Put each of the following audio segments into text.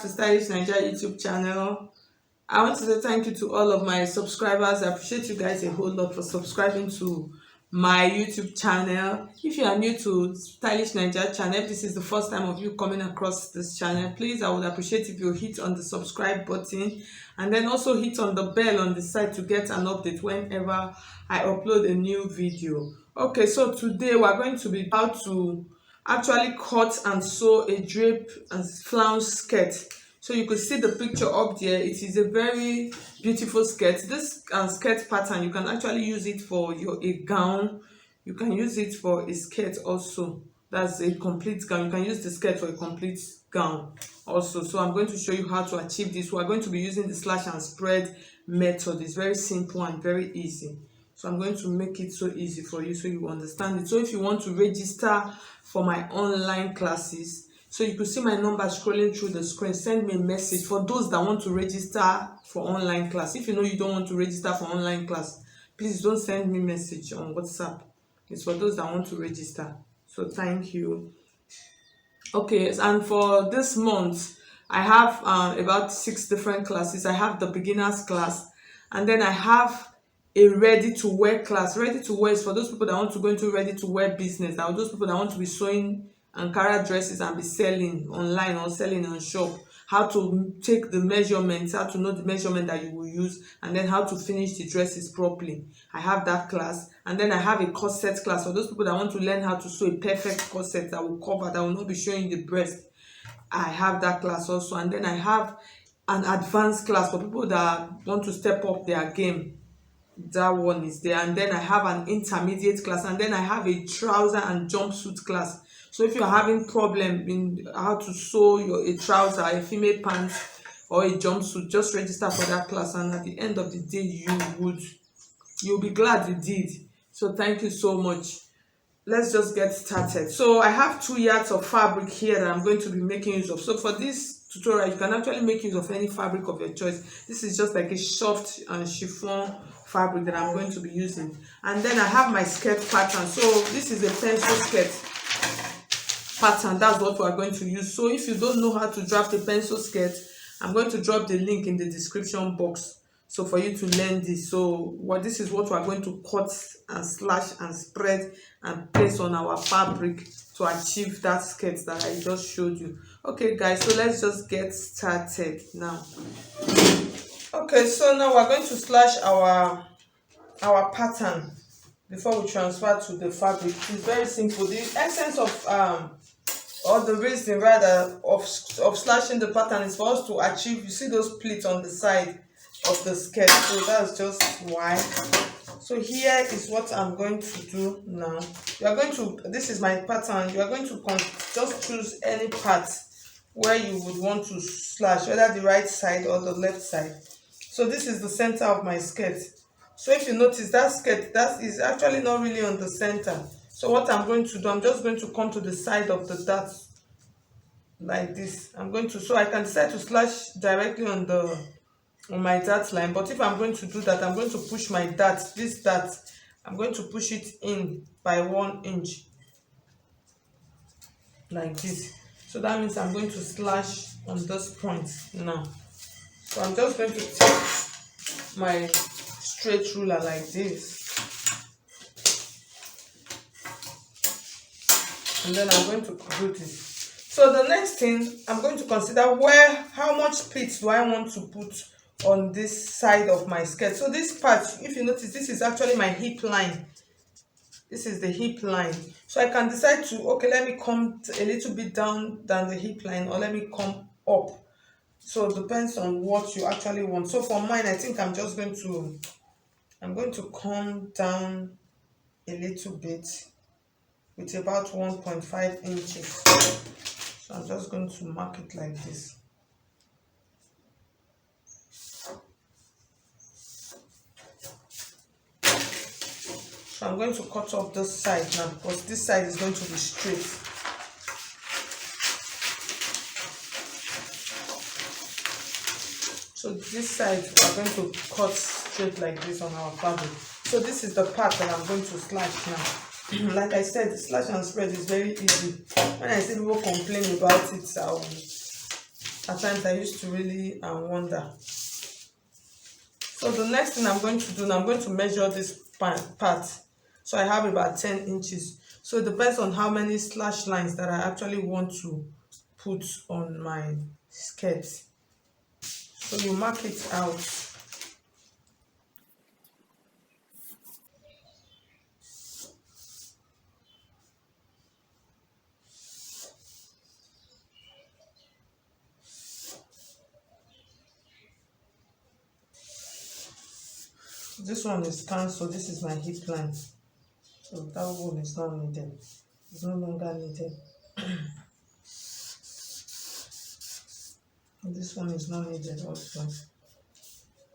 to Stylish Naija YouTube channel. I want to say thank you to all of my subscribers. I appreciate you guys a whole lot for subscribing to my YouTube channel. If you are new to Stylish Naija channel, if this is the first time of you coming across this channel, please, I would appreciate if you hit on the subscribe button and then also hit on the bell on the side to get an update whenever I upload a new video. Okay, so today we're going to be how to actually cut and sew a drape and flounce skirt. So you could see the picture up there. It is a very beautiful skirt. This skirt pattern, you can actually use it for a gown. You can use it for a skirt also. That's a complete gown. You can use the skirt for a complete gown also. So I'm going to show you how to achieve this. We're going to be using the slash and spread method. It's very simple and very easy. So I'm going to make it so easy for you so you understand it. So if you want to register for my online classes, so you could see my number scrolling through the screen, send me a message for those that want to register for online class. If you know you don't want to register for online class, please don't send me message on WhatsApp. It's for those that want to register. So thank you. Okay, and for this month, I have about 6 different classes. I have the beginners class, and then I have a ready to wear class. Ready to wear is for those people that want to go into ready to wear business. Now those people that want to be sewing Ankara dresses and be selling online or selling on shop. How to take the measurements, how to know the measurement that you will use, and then how to finish the dresses properly. I have that class, and then I have a corset class for those people that want to learn how to sew a perfect corset that will cover, that will not be showing the breast. I have that class also, and then I have an advanced class for people that want to step up their game. That one is there, and then I have an intermediate class, and then I have a trouser and jumpsuit class. So if you're having problem in how to sew a trouser, a female pants, or a jumpsuit, just register for that class, and at the end of the day you'll be glad you did. So thank you so much. Let's just get started. So I have 2 yards of fabric here that I'm going to be making use of. So for this tutorial, you can actually make use of any fabric of your choice. This is just like a soft and chiffon fabric that I'm going to be using. And then I have my skirt pattern. So this is a pencil skirt pattern. That's what we're going to use. So if you don't know how to draft a pencil skirt, I'm going to drop the link in the description box, so for you to learn this. So this is what we're going to cut and slash and spread and place on our fabric to achieve that skirt that I just showed you. Okay guys, so let's just get started now. Okay, so now we're going to slash our pattern before we transfer to the fabric. It's very simple. The essence of or the reason rather of slashing the pattern is for us to achieve, you see those pleats on the side of the skirt, so that's just why. So here is what I'm going to do now. You are going to, this is my pattern, you are going to just choose any part where you would want to slash, whether the right side or the left side. So this is the center of my skirt. So if you notice, that skirt, that is actually not really on the center. So what I'm going to do, I'm just going to come to the side of the dart like this. I'm going to, so I can decide to slash directly on my dart line, but if I'm going to do that, I'm going to push my dart, this dart, I'm going to push it in by 1 inch like this. So that means I'm going to slash on this point now. So I'm just going to take my straight ruler like this, and then I'm going to do this. So the next thing, I'm going to consider how much pleats do I want to put on this side of my skirt. So this part, if you notice, this is actually my hip line. This is the hip line. So I can decide to, okay, let me come a little bit down than the hip line, or let me come up. So it depends on what you actually want. So for mine, I think I'm going to come down a little bit with about 1.5 inches. So I'm just going to mark it like this. So I'm going to cut off this side now, because this side is going to be straight. So this side we're going to cut straight like this on our fabric. So this is the part that I'm going to slash now. Like I said, the slash and spread is very easy. When I see people complain about it, At times I used to really wonder. So the next thing I'm going to do now, I'm going to measure this part. So I have about 10 inches. So it depends on how many slash lines that I actually want to put on my skirt. So you mark it out. This one is cancelled. This is my hip line. So that one is not needed. It's no longer needed. This one is not needed also.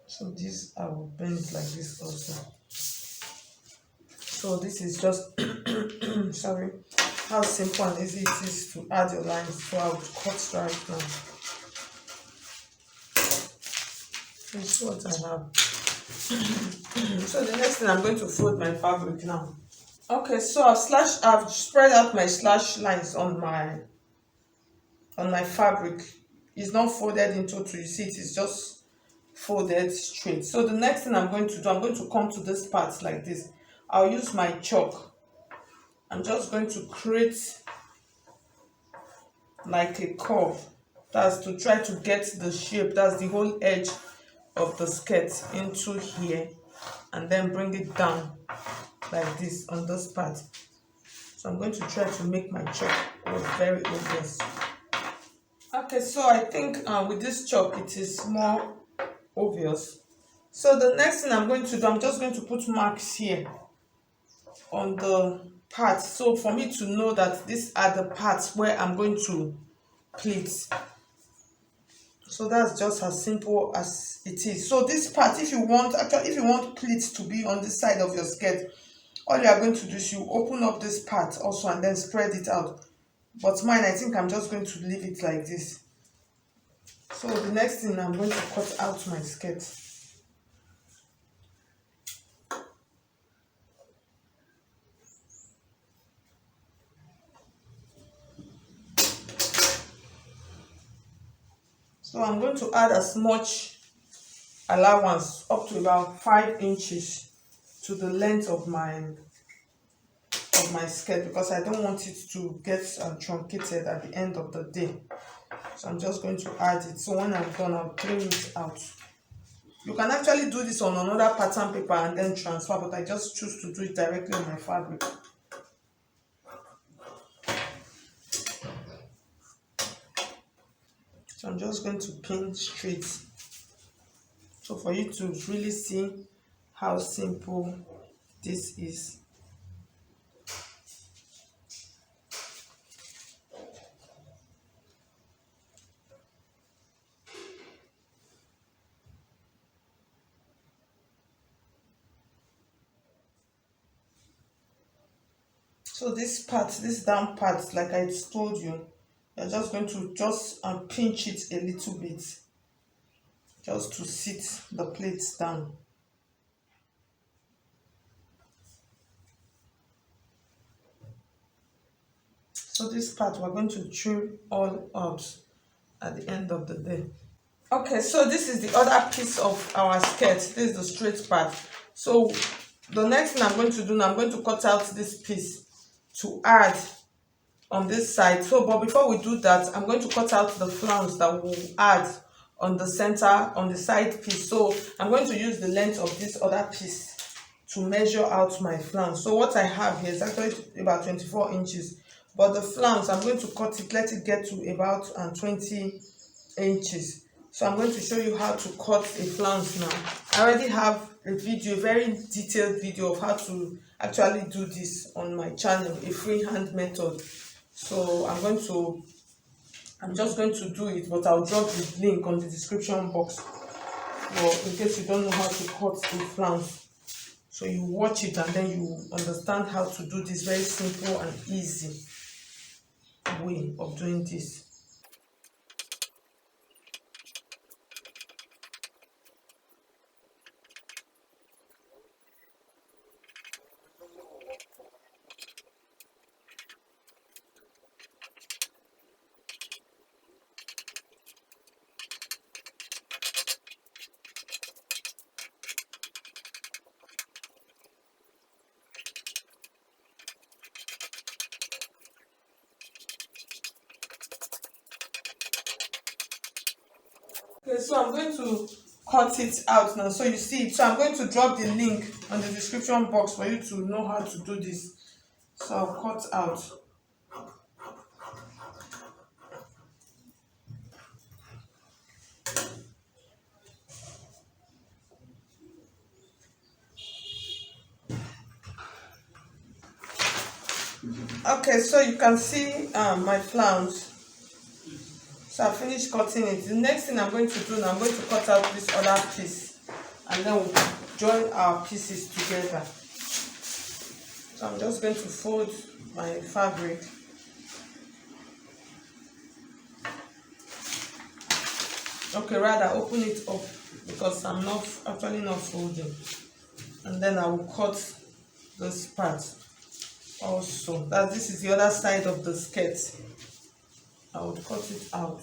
So this I will bend like this also. So this is just sorry, how simple and easy it is to add your lines. So I will cut right now. This is what I have. So the next thing, I'm going to fold my fabric now. Okay, so I've spread out my slash lines on my fabric. It's not folded into two. You see, it is just folded straight. So the next thing I'm going to do, I'm going to come to this part like this. I'll use my chalk. I'm just going to create like a curve. That's to try to get the shape, that's the whole edge of the skirt into here, and then bring it down like this on this part. So I'm going to try to make my chalk very obvious. Okay, so I think with this chalk it is more obvious. So the next thing I'm going to do, I'm just going to put marks here on the parts, so for me to know that these are the parts where I'm going to pleat. So that's just as simple as it is. So this part, if you want pleats to be on this side of your skirt, all you are going to do is you open up this part also and then spread it out. But mine, I think I'm just going to leave it like this. So the next thing, I'm going to cut out my skirt. So I'm going to add as much allowance, up to about 5 inches to the length of my skirt, because I don't want it to get truncated at the end of the day. So I'm just going to add it. So when I'm done, I'll trim it out. You can actually do this on another pattern paper and then transfer, but I just choose to do it directly on my fabric. So I'm just going to pin straight. So for you to really see how simple this is. So this part, this down part, like I told you, you're just going to just pinch it a little bit, just to sit the plates down. So this part we're going to trim all out at the end of the day. Okay, so this is the other piece of our skirt. This is the straight part. So the next thing I'm going to do now, I'm going to cut out this piece to add on this side. So but before we do that, I'm going to cut out the flounce that we'll add on the center, on the side piece. So I'm going to use the length of this other piece to measure out my flounce. So what I have here is actually about 24 inches, but the flounce, I'm going to cut it, let it get to about 20 inches. So I'm going to show you how to cut a flounce now. I already have a video, a very detailed video of how to actually do this on my channel, a freehand method. So I'm just going to do it, but I'll drop the link on the description box for in case you don't know how to cut a flounce. So you watch it and then you understand how to do this very simple and easy way of doing this. so I'm going to cut it out now so you see it. So I'm going to drop the link on the description box for you to know how to do this. So I'll cut out. Okay, so you can see my flounce. So I finished cutting it. The next thing I'm going to do now, I'm going to cut out this other piece, and then we'll join our pieces together. So I'm just going to fold my fabric. Okay, rather open it up because I'm not actually not folding. And then I will cut this part also. That this is the other side of the skirt. I would cut it out.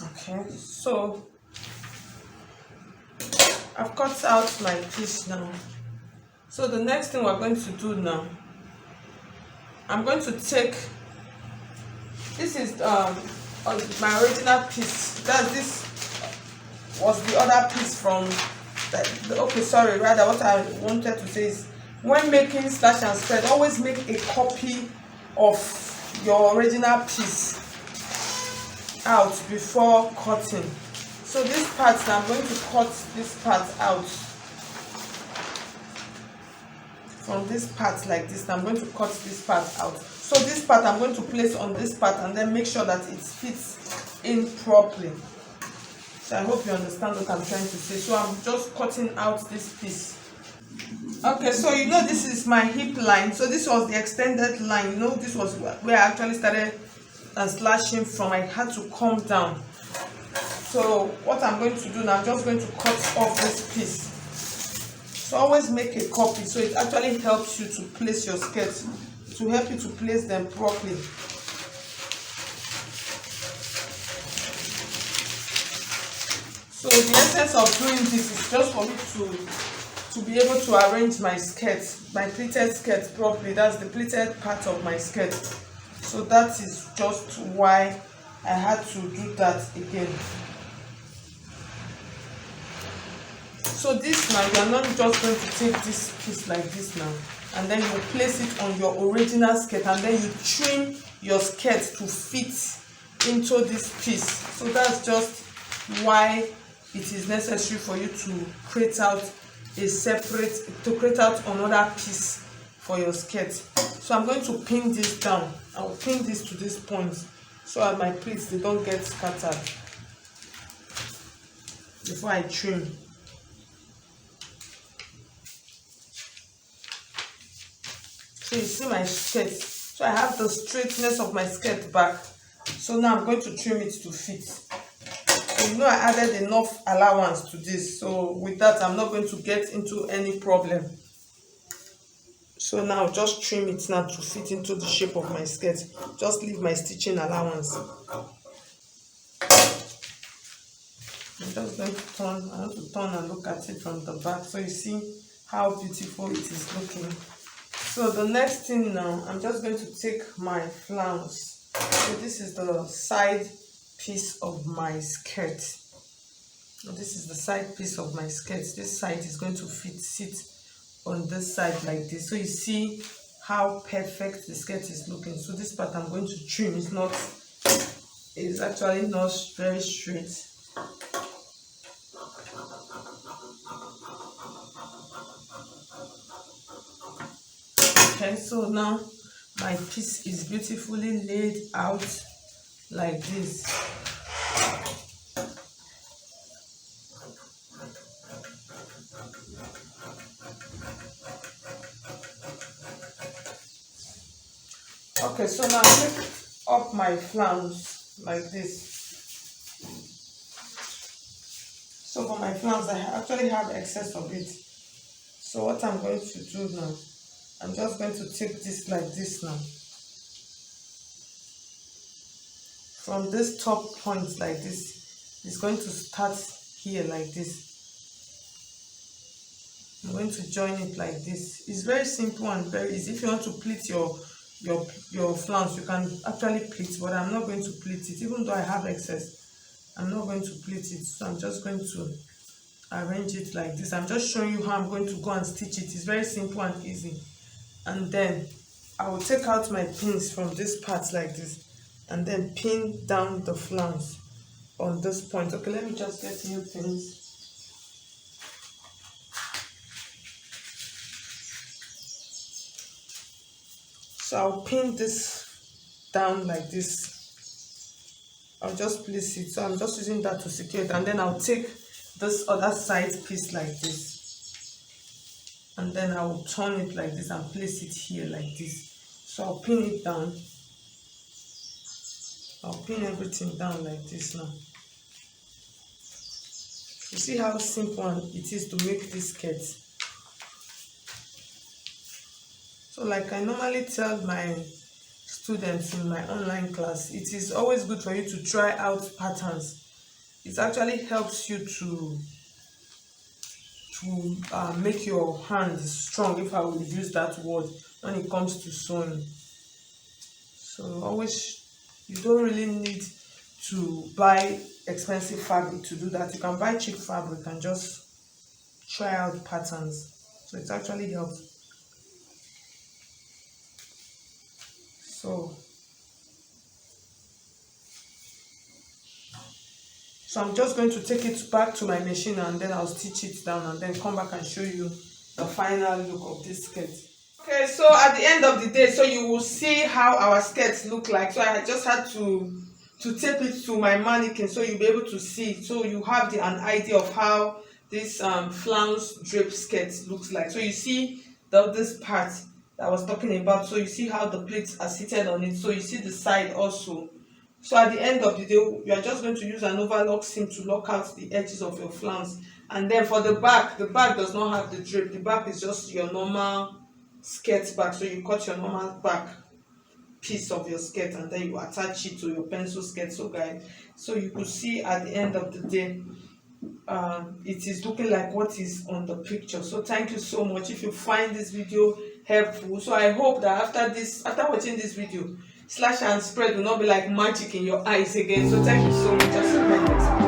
Okay, so I've cut out my piece now. So the next thing we're going to do now, I'm going to take, this is my original piece. This was the other piece from okay, sorry, rather what I wanted to say is, when making slash and spread, always make a copy of your original piece out before cutting. So this part, I'm going to cut this part out from this part like this. I'm going to cut this part out. So this part I'm going to place on this part and then make sure that it fits in properly. So I hope you understand what I'm trying to say. So I'm just cutting out this piece. Okay, so you know this is my hip line. So this was the extended line. You know, this was where I actually started slashing from. I had to come down. So what I'm going to do now, I'm just going to cut off this piece. So always make a copy, so it actually helps you to place your skirts, to help you to place them properly. So the essence of doing this is just for me to be able to arrange my skirt, my pleated skirt properly. That's the pleated part of my skirt. So that is just why I had to do that again. So this now, you are not just going to take this piece like this now, and then you place it on your original skirt, and then you trim your skirt to fit into this piece. So that's just why it is necessary for you to create out another piece for your skirt. So I'm going to pin this down. I'll pin this to this point so that my pleats, they don't get scattered before I trim. So you see my skirt. So I have the straightness of my skirt back. So now I'm going to trim it to fit. So you know I added enough allowance to this. So with that, I'm not going to get into any problem. So now just trim it now to fit into the shape of my skirt. Just leave my stitching allowance. I'm just going to turn. I want to turn and look at it from the back so you see how beautiful it is looking. So the next thing now, I'm just going to take my flounce. So this is the side piece of my skirt. So this is the side piece of my skirt. This side is going to sit on this side like this. So you see how perfect the skirt is looking. So this part I'm going to trim. It's actually not very straight. Okay, so now my piece is beautifully laid out like this. Okay, so now I pick up my flounce like this. So for my flounce, I actually have excess of it. So what I'm going to do now, I'm just going to take this like this now. From this top point like this, it's going to start here like this. I'm going to join it like this. It's very simple and very easy. If you want to pleat your flounce, you can actually pleat, but I'm not going to pleat it. Even though I have excess, I'm not going to pleat it. So I'm just going to arrange it like this. I'm just showing you how I'm going to go and stitch it. It's very simple and easy. And then I will take out my pins from this part like this, and then pin down the flounce on this point. Okay, let me just get new pins. So I'll pin this down like this. I'll just place it. So I'm just using that to secure it, and then I'll take this other side piece like this, and then I'll turn it like this and place it here like this. So I'll pin it down. I'll pin everything down like this now. You see how simple it is to make this skirt. So like I normally tell my students in my online class, it is always good for you to try out patterns. It actually helps you to make your hands strong, if I will use that word, when it comes to sewing. So always, you don't really need to buy expensive fabric to do that. You can buy cheap fabric and just try out patterns. So it actually helps. So I'm just going to take it back to my machine, and then I'll stitch it down and then come back and show you the final look of this skirt. Okay, so at the end of the day, so you will see how our skirts look like. So I just had to tape it to my mannequin so you'll be able to see. So you have an idea of how this flounce drape skirt looks like. So you see this part that I was talking about. So you see how the pleats are seated on it. So you see the side also. So at the end of the day, you are just going to use an overlock seam to lock out the edges of your flounce. And then for the back does not have the drape. The back is just your normal skirt back. So you cut your normal back piece of your skirt, and then you attach it to your pencil skirt. So guys, so you could see at the end of the day, it is looking like what is on the picture. So thank you so much if you find this video helpful. So I hope that after watching this video, slash and spread will not be like magic in your eyes again. So thank you so much. I'll see you in my next video.